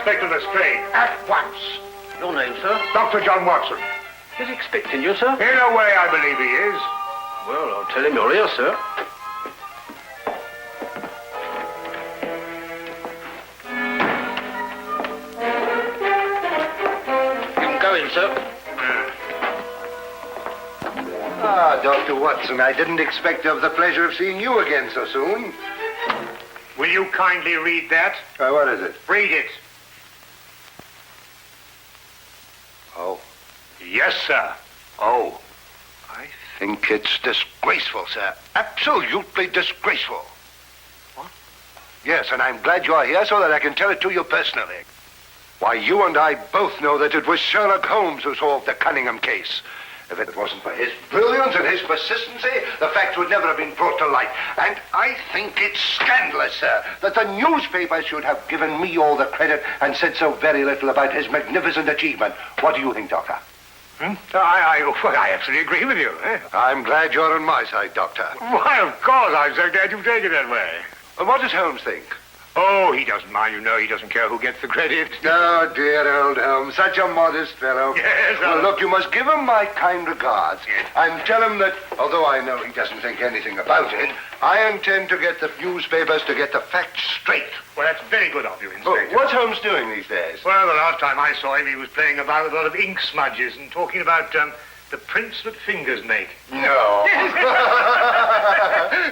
Inspector Lestrade, at once. Your name, sir? Dr. John Watson. He's expecting you, sir. In a way, I believe he is. Well, I'll tell him you're here, sir. You can go in, sir. Ah, Dr. Watson, I didn't expect to have the pleasure of seeing you again so soon. Will you kindly read that? What is it? Read it. Oh. Yes, sir. Oh. I think it's disgraceful, sir. Absolutely disgraceful. What? Yes, and I'm glad you're here so that I can tell it to you personally. Why, you and I both know that it was Sherlock Holmes who solved the Cunningham case. If it wasn't for his brilliance and his persistency, the facts would never have been brought to light. And I think it's scandalous, sir, that the newspapers should have given me all the credit and said so very little about his magnificent achievement. What do you think, Doctor? I absolutely agree with you. I'm glad you're on my side, Doctor. Why, of course, I'm so glad you take it that way. And what does Holmes think? Oh, he doesn't mind, you know. He doesn't care who gets the credit. Oh, dear old Holmes, such a modest fellow. Yes, well, look, you must give him my kind regards. Yes. And tell him that, although I know he doesn't think anything about it, I intend to get the newspapers to get the facts straight. Well, that's very good of you, Inspector. What's Holmes doing these days? Well, the last time I saw him, he was playing about with a lot of ink smudges and talking about the prints that fingers make. No.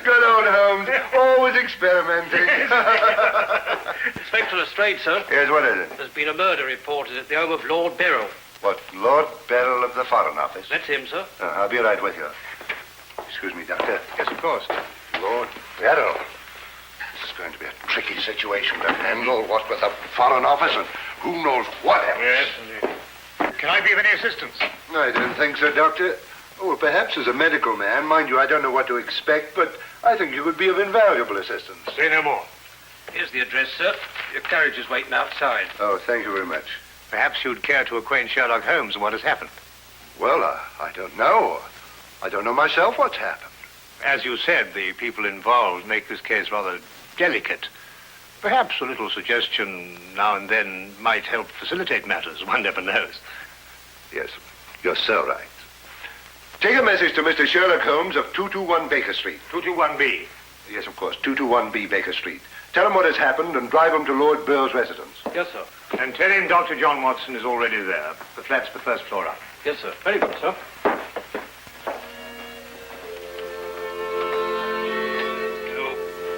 Good old Holmes, always experimenting. Inspector Lestrade, sir. Yes, what is it? There's been a murder reported at the home of Lord Beryl. What, Lord Beryl of the Foreign Office? That's him, sir. I'll be right with you. Excuse me, Doctor. Yes, of course. Lord Beryl. This is going to be a tricky situation to handle, what with the Foreign Office and who knows what else. Yes, indeed. Can I be of any assistance? I don't think so, Doctor. Oh, perhaps as a medical man. Mind you, I don't know what to expect, but I think you would be of invaluable assistance. Say no more. Here's the address, sir. Your carriage is waiting outside. Oh, thank you very much. Perhaps you'd care to acquaint Sherlock Holmes with what has happened. Well, I don't know. I don't know myself what's happened. As you said, the people involved make this case rather delicate. Perhaps a little suggestion now and then might help facilitate matters. One never knows. Yes, you're so right. Take a message to Mr. Sherlock Holmes of 221 Baker Street. 221B. Yes, of course, 221B Baker Street. Tell him what has happened and drive him to Lord Beryl's residence. Yes, sir. And tell him Dr. John Watson is already there. The flat's the first floor up. Yes, sir. Very good, sir.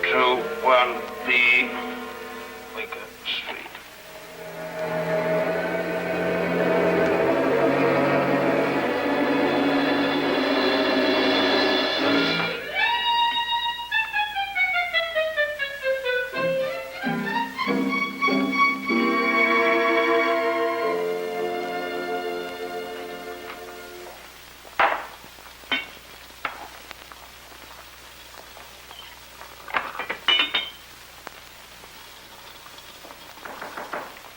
221B Baker Street.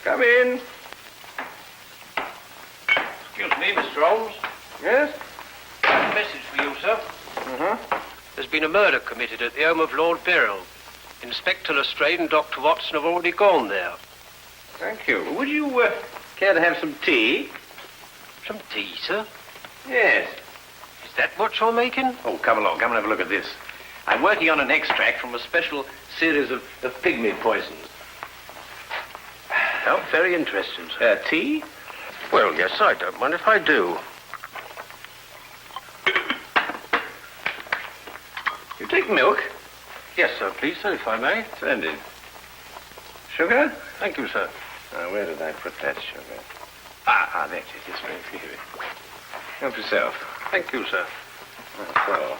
Come in. Excuse me, Mr. Holmes. Yes? A message for you, sir. There's been a murder committed at the home of Lord Beryl. Inspector Lestrade and Dr. Watson have already gone there. Thank you. Would you care to have some tea? Some tea, sir? Yes. Is that what you're making? Oh, come along. Come and have a look at this. I'm working on an extract from a special series of pygmy poisons. Oh, very interesting, sir. Tea? Well, yes, I don't mind if I do. You take milk? Yes, sir, please, sir, if I may. Splendid. Sugar? Thank you, sir. Where did I put that sugar? That's it. It's very here. Help yourself. Thank you, sir. So.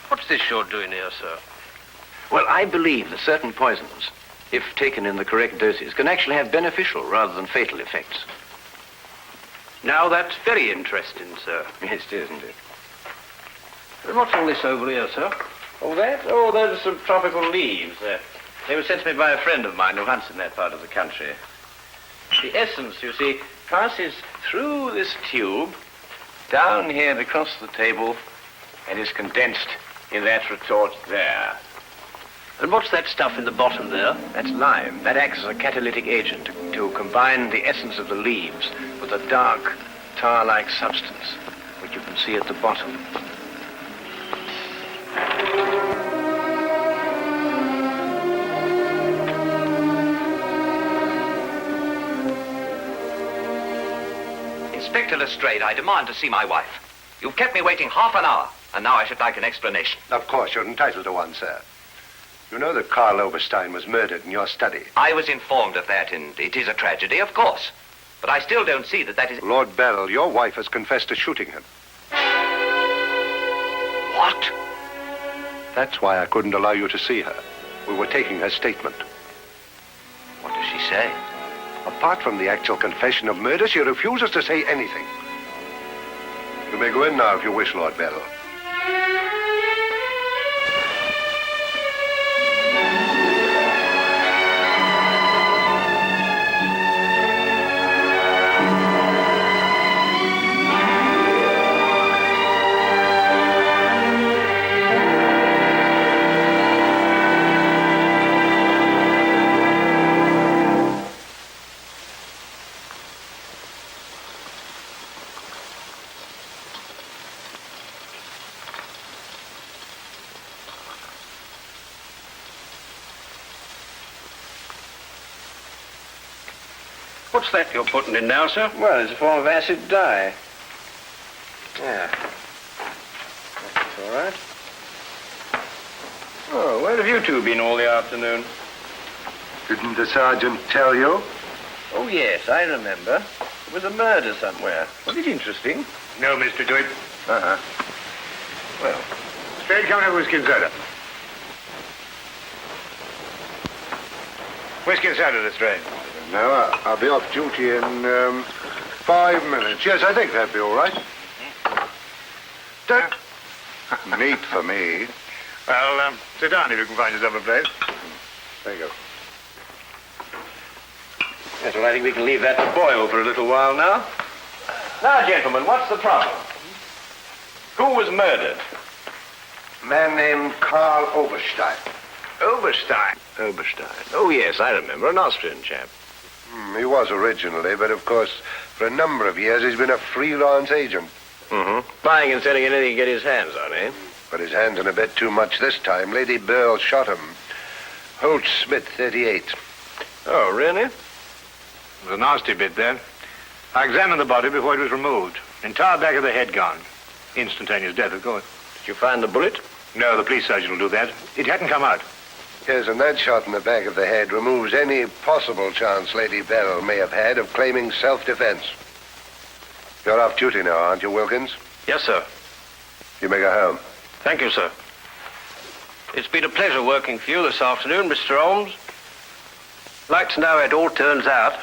What's this you're doing here, sir? Well, I believe that certain poisons, if taken in the correct doses, can actually have beneficial rather than fatal effects. Now, that's very interesting, sir. Yes, it is, isn't it? And what's all this over here, sir? Oh, that? Oh, those are some tropical leaves. They were sent to me by a friend of mine who hunts in that part of the country. The essence, you see, passes through this tube, down here and across the table, and is condensed in that retort there. And what's that stuff in the bottom there? That's lime. That acts as a catalytic agent to combine the essence of the leaves with a dark, tar-like substance, which you can see at the bottom. Inspector Lestrade, I demand to see my wife. You've kept me waiting half an hour, and now I should like an explanation. Of course, you're entitled to one, sir. You know that Karl Oberstein was murdered in your study. I was informed of that, and it is a tragedy, of course. But I still don't see that is... Lord Beryl, your wife has confessed to shooting him. What? That's why I couldn't allow you to see her. We were taking her statement. What does she say? Apart from the actual confession of murder, she refuses to say anything. You may go in now if you wish, Lord Beryl. What's that you're putting in now, sir? Well, it's a form of acid dye. Yeah. That's all right. Oh, where have you two been all the afternoon? Didn't the sergeant tell you? Oh, yes, I remember. There was a murder somewhere. Was it interesting? No, Mr. Dewitt. Uh-huh. Well, Straight come have whiskey and soda. Whiskey and soda, Lestrade. No, I'll be off duty in 5 minutes. Yes, I think that'd be all right. Neat for me. Well, sit down if you can find yourself a place. There you go. yes, well, I think we can leave that to boil for a little while now. Now, gentlemen, what's the problem? Who was murdered? A man named Karl Oberstein. Oberstein. Oberstein. Oh, yes, I remember. An Austrian chap. He was originally, but of course, for a number of years, he's been a freelance agent. Mm-hmm. Buying and selling anything he can get his hands on, eh? But his hands in a bit too much this time. Lady Beryl shot him. Holt Smith, 38. Oh, really? It was a nasty bit there. I examined the body before it was removed. Entire back of the head gone. Instantaneous death, of course. Did you find the bullet? No, the police surgeon will do that. It hadn't come out. Yes, and that shot in the back of the head removes any possible chance Lady Beryl may have had of claiming self-defense. You're off duty now, aren't you, Wilkins? Yes, sir. You may go home. Thank you, sir. It's been a pleasure working for you this afternoon, Mr. Holmes. Like to know how it all turns out.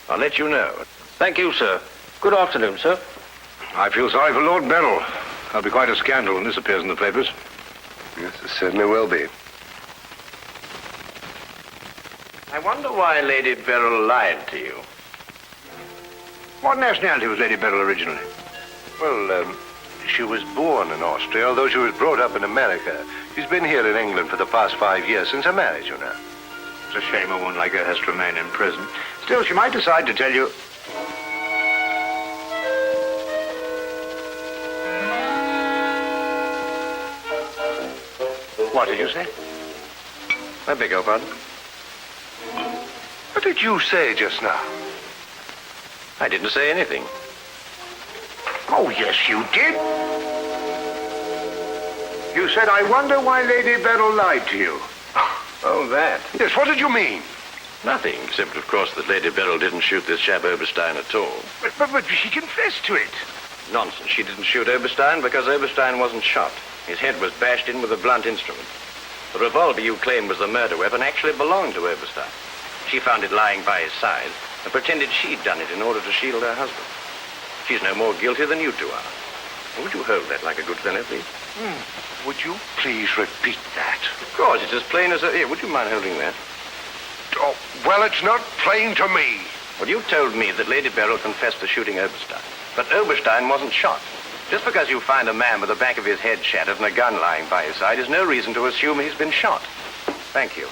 I'll let you know. Thank you, sir. Good afternoon, sir. I feel sorry for Lord Beryl. There'll be quite a scandal when this appears in the papers. Yes, it certainly will be. I wonder why Lady Beryl lied to you. What nationality was Lady Beryl originally? Well, she was born in Austria, although she was brought up in America. She's been here in England for the past 5 years, since her marriage, you know. It's a shame a woman like her has to remain in prison. Still, she might decide to tell you... What did you say? I beg your pardon? What did you say just now? I didn't say anything. Oh, yes, you did. You said, I wonder why Lady Beryl lied to you. Oh, that. Yes, what did you mean? Nothing, except, of course, that Lady Beryl didn't shoot this chap Oberstein at all. But she confessed to it. Nonsense. She didn't shoot Oberstein because Oberstein wasn't shot. His head was bashed in with a blunt instrument. The revolver you claim was the murder weapon actually belonged to Oberstein. She found it lying by his side and pretended she'd done it in order to shield her husband. She's no more guilty than you two are. Would you hold that like a good fellow, please? Would you please repeat that? Of course, it's as plain as a... Here, would you mind holding that? Oh, well, it's not plain to me. Well, you told me that Lady Beryl confessed to shooting Oberstein. But Oberstein wasn't shot. Just because you find a man with the back of his head shattered and a gun lying by his side is no reason to assume he's been shot. Thank you.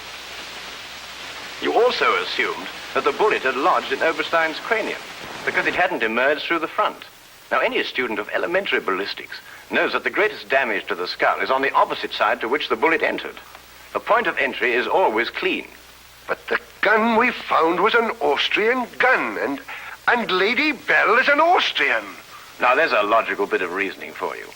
You also assumed that the bullet had lodged in Oberstein's cranium because it hadn't emerged through the front. Now, any student of elementary ballistics knows that the greatest damage to the skull is on the opposite side to which the bullet entered. The point of entry is always clean. But the gun we found was an Austrian gun, and Lady Bell is an Austrian. Now, there's a logical bit of reasoning for you.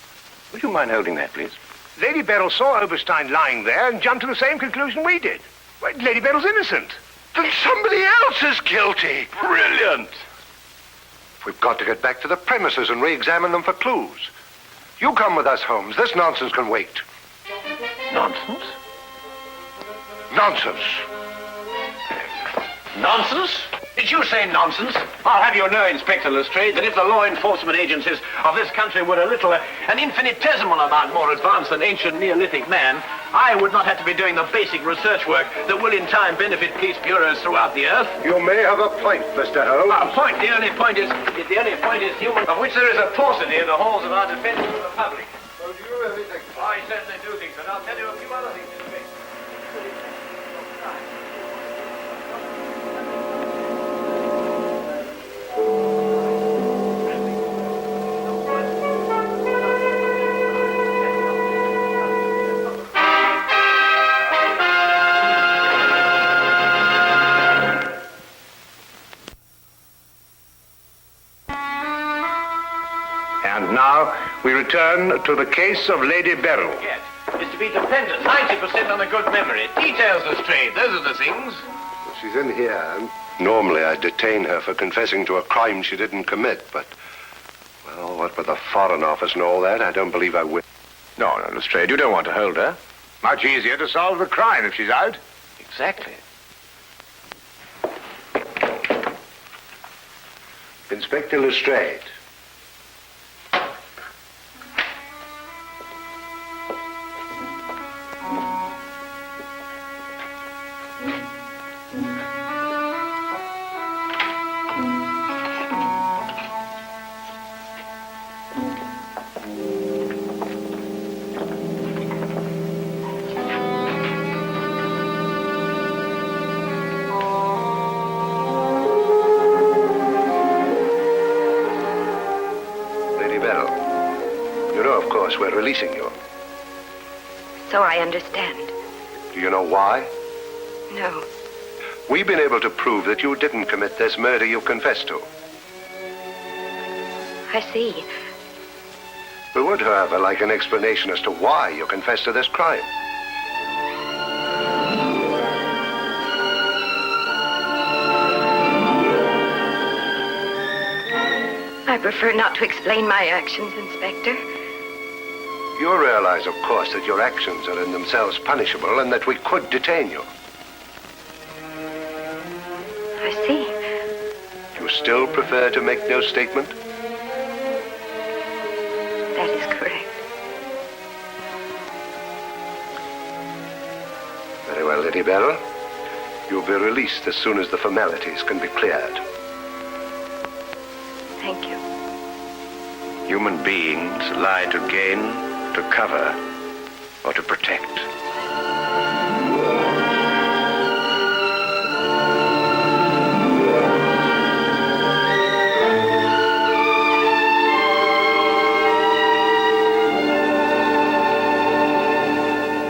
Would you mind holding that, please? Lady Beryl saw Oberstein lying there and jumped to the same conclusion we did. Well, Lady Beryl's innocent. Then somebody else is guilty. Brilliant! We've got to get back to the premises and re-examine them for clues. You come with us, Holmes. This nonsense can wait. Nonsense? Nonsense. Nonsense? Did you say nonsense? I'll have you know, Inspector Lestrade, that if the law enforcement agencies of this country were an infinitesimal amount more advanced than ancient Neolithic man, I would not have to be doing the basic research work that will in time benefit police bureaus throughout the earth. You may have a point, Mr. Holmes. The only point is human, of which there is a paucity in the halls of our defense of the public. So do you really think so? I certainly do think so, and I'll tell you a few other things, Inspector. And now we return to the case of Lady Beryl. Yes, is to be dependent 90% on a good memory. Details, Lestrade, those are the things. She's in here, and normally I detain her for confessing to a crime she didn't commit, but, well, what with the Foreign Office and all that, I don't believe I will. No, Lestrade, you don't want to hold her. Much easier to solve the crime if she's out. Exactly. Inspector Lestrade. We're releasing you. So I understand. Do you know why? No. We've been able to prove that you didn't commit this murder you confessed to. I see. We would, however, like an explanation as to why you confessed to this crime. I prefer not to explain my actions, Inspector. You realize, of course, that your actions are in themselves punishable and that we could detain you. I see. You still prefer to make no statement? That is correct. Very well, Lady Beryl. You'll be released as soon as the formalities can be cleared. Thank you. Human beings lie to gain, to cover, or to protect.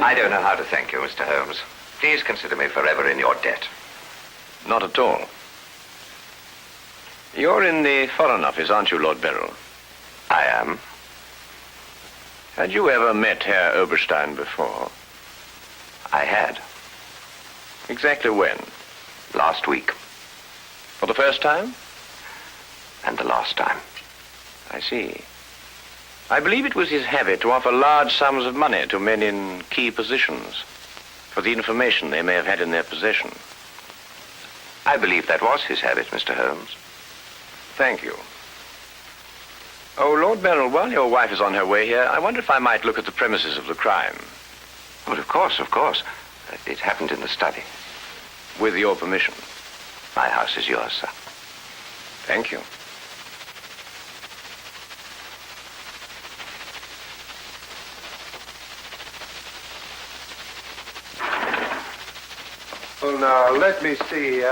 I don't know how to thank you, Mr. Holmes. Please consider me forever in your debt. Not at all. You're in the Foreign Office, aren't you, Lord Beryl? I am. Had you ever met Herr Oberstein before? I had. Exactly when? Last week. For the first time? And the last time. I see. I believe it was his habit to offer large sums of money to men in key positions for the information they may have had in their possession. I believe that was his habit, Mr. Holmes. Thank you. Oh, Lord Beryl, while your wife is on her way here, I wonder if I might look at the premises of the crime. Well, of course, of course. It happened in the study. With your permission. My house is yours, sir. Thank you. Well, now, let me see.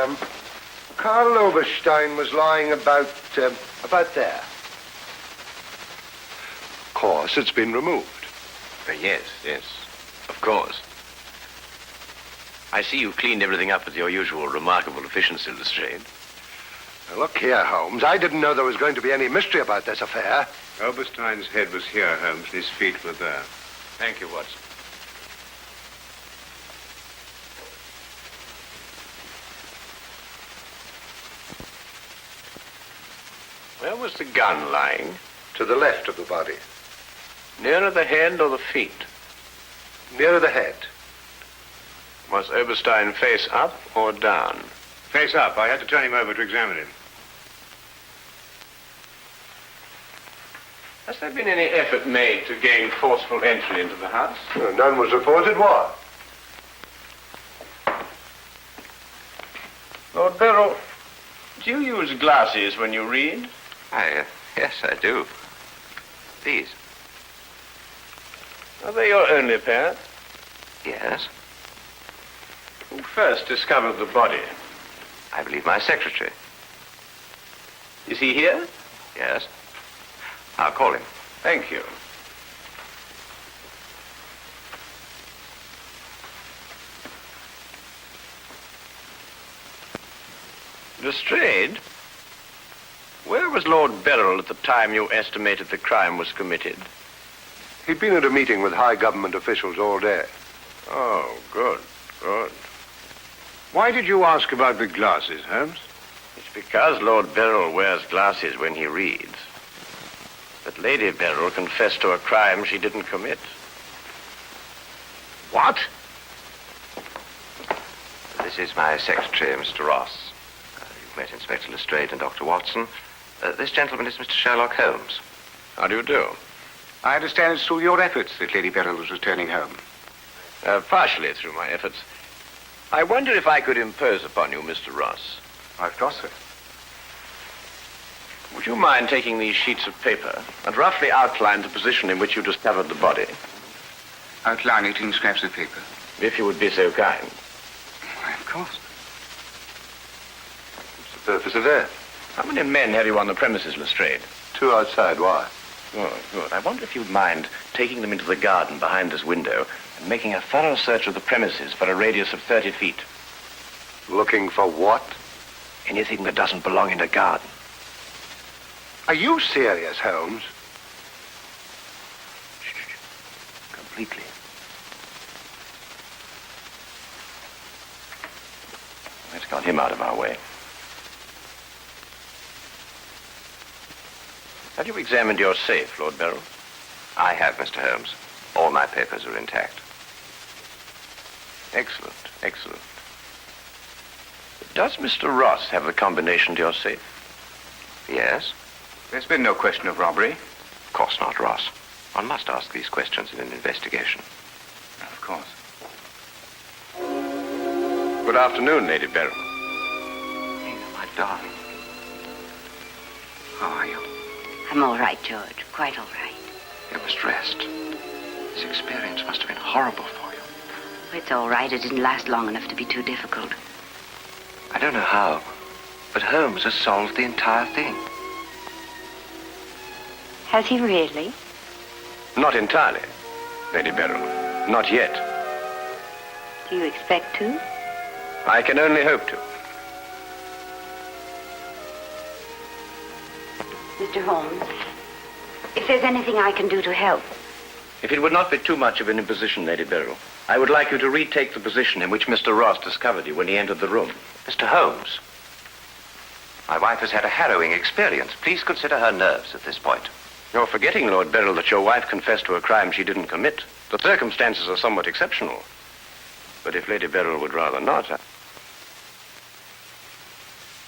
Karl Oberstein was lying about there. Of course, it's been removed. Yes, of course. I see you've cleaned everything up with your usual remarkable efficiency, Lestrade. Now, look here, Holmes. I didn't know there was going to be any mystery about this affair. Oberstein's head was here, Holmes, and his feet were there. Thank you, Watson. Where was the gun lying? To the left of the body. Nearer the head or the feet? Nearer the head. Was Oberstein face up or down? Face up. I had to turn him over to examine him. Has there been any effort made to gain forceful entry into the house? No, none was reported. Why? Lord Beryl, do you use glasses when you read? Yes, I do. These? Are they your only pair? Yes. Who first discovered the body? I believe my secretary. Is he here? Yes. I'll call him. Thank you. Lestrade, where was Lord Beryl at the time you estimated the crime was committed? He'd been at a meeting with high government officials all day. Oh, good. Why did you ask about the glasses, Holmes? It's because Lord Beryl wears glasses when he reads. But Lady Beryl confessed to a crime she didn't commit. What? This is my secretary, Mr. Ross. You've met Inspector Lestrade and Dr. Watson. This gentleman is Mr. Sherlock Holmes. How do you do? I understand it's through your efforts that Lady Beryl was returning home. Partially through my efforts. I wonder if I could impose upon you, Mr. Ross. Of course, sir. Would you mind taking these sheets of paper and roughly outline the position in which you discovered the body? Outline it in scraps of paper. If you would be so kind. Why, of course. What's the purpose of that? How many men have you on the premises, Lestrade? 2 outside. Why? Oh, good. I wonder if you'd mind taking them into the garden behind this window and making a thorough search of the premises for a radius of 30 feet. Looking for what? Anything that doesn't belong in a garden. Are you serious, Holmes? Completely. Let's got him out of our way. Have you examined your safe, Lord Beryl? I have, Mr. Holmes. All my papers are intact. Excellent. Does Mr. Ross have the combination to your safe? Yes? There's been no question of robbery. Of course not, Ross. One must ask these questions in an investigation. Of course. Good afternoon, Lady Beryl. Nina, my darling. How are you? I'm all right, George. Quite all right. You must rest. This experience must have been horrible for you. It's all right. It didn't last long enough to be too difficult. I don't know how, but Holmes has solved the entire thing. Has he really? Not entirely, Lady Beryl. Not yet. Do you expect to? I can only hope to. Mr. Holmes, if there's anything I can do to help. If it would not be too much of an imposition, Lady Beryl, I would like you to retake the position in which Mr. Ross discovered you when he entered the room. Mr. Holmes, my wife has had a harrowing experience. Please consider her nerves at this point. You're forgetting, Lord Beryl, that your wife confessed to a crime she didn't commit. The circumstances are somewhat exceptional. But if Lady Beryl would rather not...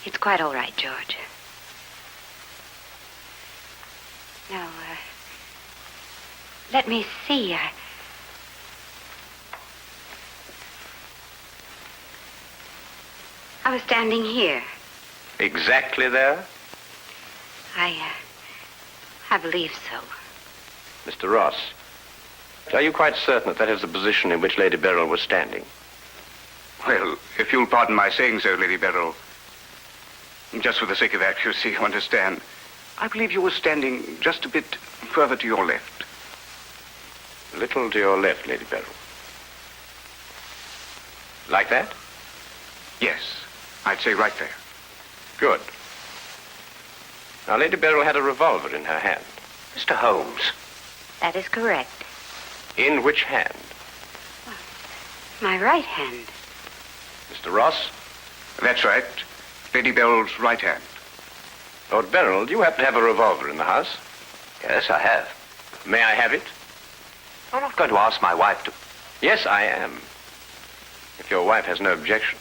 It's quite all right, George. Now, let me see. I was standing here. Exactly there? I believe so. Mr. Ross, are you quite certain that that is the position in which Lady Beryl was standing? Well, if you'll pardon my saying so, Lady Beryl, just for the sake of accuracy, you understand, I believe you were standing just a bit further to your left. A little to your left, Lady Beryl. Like that? Yes, I'd say right there. Good. Now, Lady Beryl had a revolver in her hand. Mr. Holmes. That is correct. In which hand? My right hand. Mr. Ross? That's right. Lady Beryl's right hand. Lord Beryl, do you happen to have a revolver in the house? Yes, I have. May I have it? I'm not going to ask my wife to... Yes, I am. If your wife has no objection.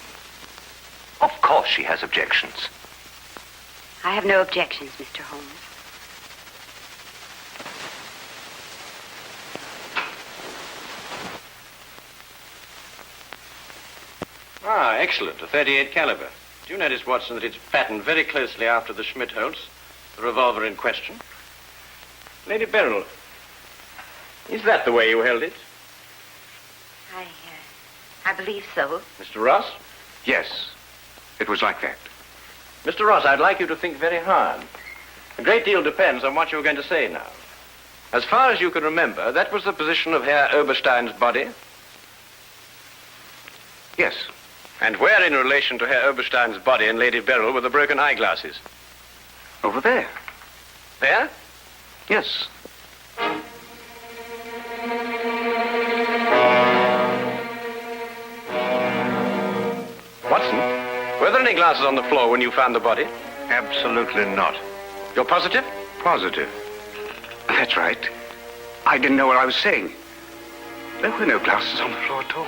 Of course she has objections. I have no objections, Mr. Holmes. Ah, excellent. A .38 caliber. Do you notice, Watson, that it's patterned very closely after the Schmidt-Holtz, the revolver in question? Lady Beryl, is that the way you held it? I believe so. Mr. Ross? Yes, it was like that. Mr. Ross, I'd like you to think very hard. A great deal depends on what you're going to say now. As far as you can remember, that was the position of Herr Oberstein's body? Yes. And where in relation to Herr Oberstein's body and Lady Beryl were the broken eyeglasses? Over there. There? Yes. Watson, were there any glasses on the floor when you found the body? Absolutely not. You're positive? Positive. That's right. I didn't know what I was saying. There were no glasses on the floor at all.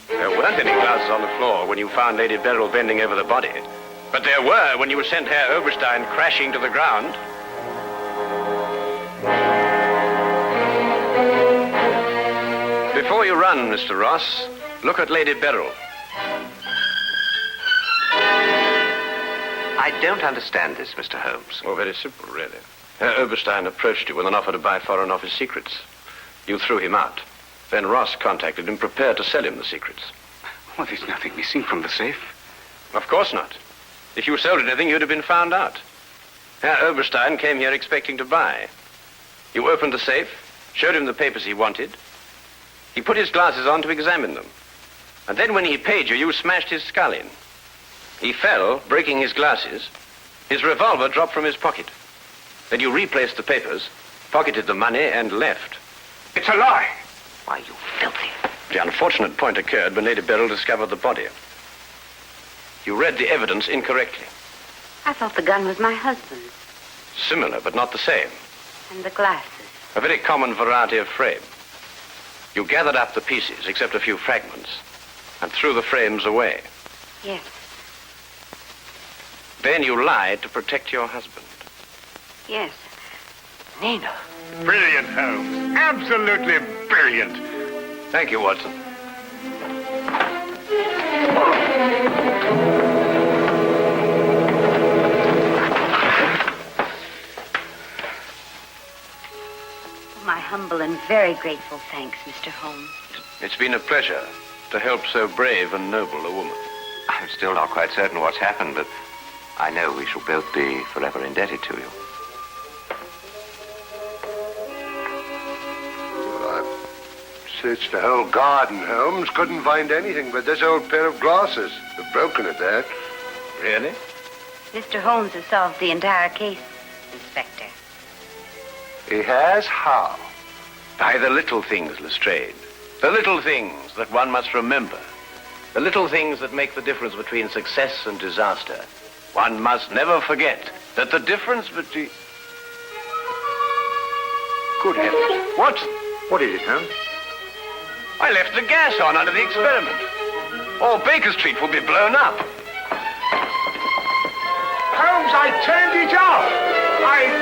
There weren't any glasses on the floor when you found Lady Beryl bending over the body. But there were when you sent Herr Oberstein crashing to the ground. Before you run, Mr. Ross, look at Lady Beryl. I don't understand this, Mr. Holmes. Oh, very simple, really. Herr Oberstein approached you with an offer to buy Foreign Office secrets. You threw him out. Then Ross contacted him, prepared to sell him the secrets. Well, there's nothing missing from the safe. Of course not. If you sold anything, you'd have been found out. Herr Oberstein came here expecting to buy. You opened the safe, showed him the papers he wanted. He put his glasses on to examine them. And then when he paid you, you smashed his skull in. He fell, breaking his glasses. His revolver dropped from his pocket. Then you replaced the papers, pocketed the money, and left. It's a lie. Why, you filthy... The unfortunate point occurred when Lady Beryl discovered the body. You read the evidence incorrectly. I thought the gun was my husband's. Similar, but not the same. And the glasses. A very common variety of frame. You gathered up the pieces, except a few fragments, and threw the frames away. Yes. Then you lied to protect your husband. Yes. Nina. Brilliant, Holmes. Absolutely brilliant. Thank you, Watson. My humble and very grateful thanks, Mr. Holmes. It's been a pleasure to help so brave and noble a woman. I'm still not quite certain what's happened, but I know we shall both be forever indebted to you. Searched the whole garden, Holmes. Couldn't find anything but this old pair of glasses. They're broken at that. Really? Mr. Holmes has solved the entire case, Inspector. He has? How? By the little things, Lestrade. The little things that one must remember. The little things that make the difference between success and disaster. One must never forget that the difference between... Good heavens. Watson! What is it, Holmes? I left the gas on under the experiment. All Baker Street will be blown up. Holmes, I turned it off. I